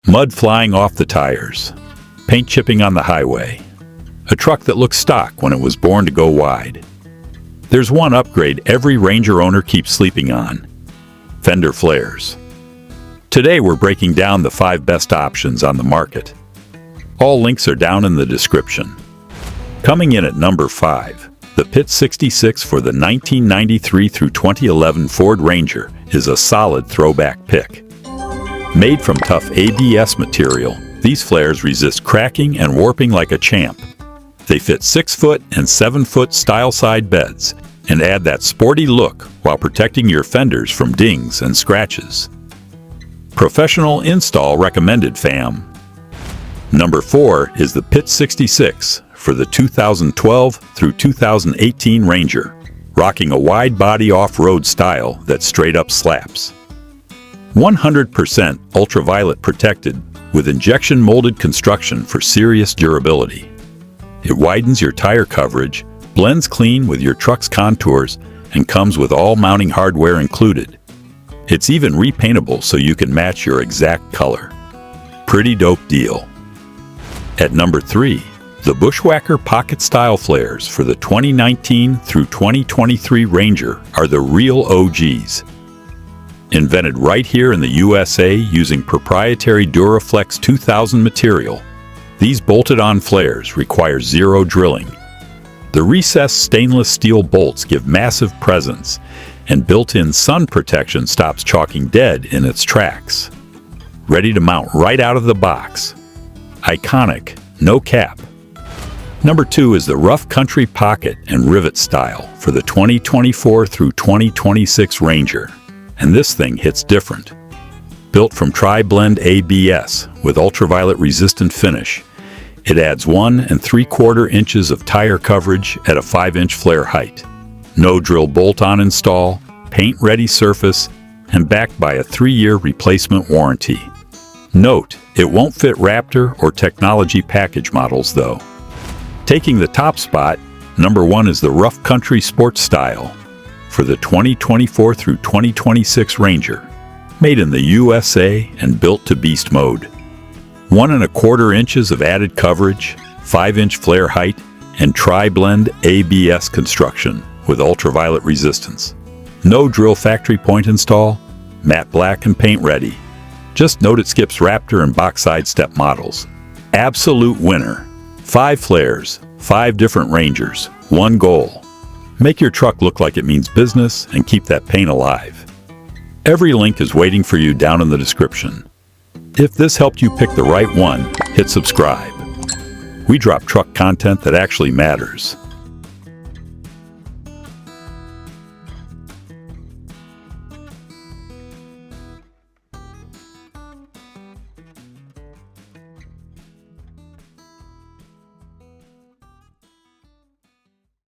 Mud flying off the tires. Paint chipping on the highway. A truck that looks stock when it was born to go wide. There's one upgrade every Ranger owner keeps sleeping on. Fender flares. Today we're breaking down the 5 best options on the market. All links are down in the description. Coming in at number 5, the Pit 66 for the 1993 through 2011 Ford Ranger is a solid throwback pick. Made from tough ABS material, these flares resist cracking and warping like a champ. They fit 6-foot and 7-foot style side beds and add that sporty look while protecting your fenders from dings and scratches. Professional install recommended, fam. Number 4 is the Pit 66 for the 2012 through 2018 Ranger, rocking a wide-body off-road style that straight-up slaps. 100% ultraviolet protected with injection-molded construction for serious durability. It widens your tire coverage, blends clean with your truck's contours, and comes with all mounting hardware included. It's even repaintable so you can match your exact color. Pretty dope deal. At number 3, the Bushwacker Pocket Style Flares for the 2019 through 2023 Ranger are the real OGs. Invented right here in the USA using proprietary Duraflex 2000 material, these bolted-on flares require zero drilling. The recessed stainless steel bolts give massive presence, and built-in sun protection stops chalking dead in its tracks. Ready to mount right out of the box. Iconic, no cap. Number 2 is the Rough Country Pocket and Rivet Style for the 2024 through 2026 Ranger, and this thing hits different. Built from tri-blend ABS with ultraviolet resistant finish, it adds 1 3/4 inches of tire coverage at a 5-inch flare height. No drill bolt-on install, paint-ready surface, and backed by a 3-year replacement warranty. Note, it won't fit Raptor or Technology package models though. Taking the top spot, number 1 is the Rough Country Sport Style for the 2024 through 2026 Ranger, made in the USA and built to beast mode. 1 1/4 inches of added coverage, 5-inch flare height, and tri-blend ABS construction with ultraviolet resistance. No drill factory point install, matte black and paint ready. Just note it skips Raptor and box side step models. Absolute winner. 5 flares, 5 different Rangers, 1 goal. Make your truck look like it means business and keep that paint alive. Every link is waiting for you down in the description. If this helped you pick the right one, hit subscribe. We drop truck content that actually matters.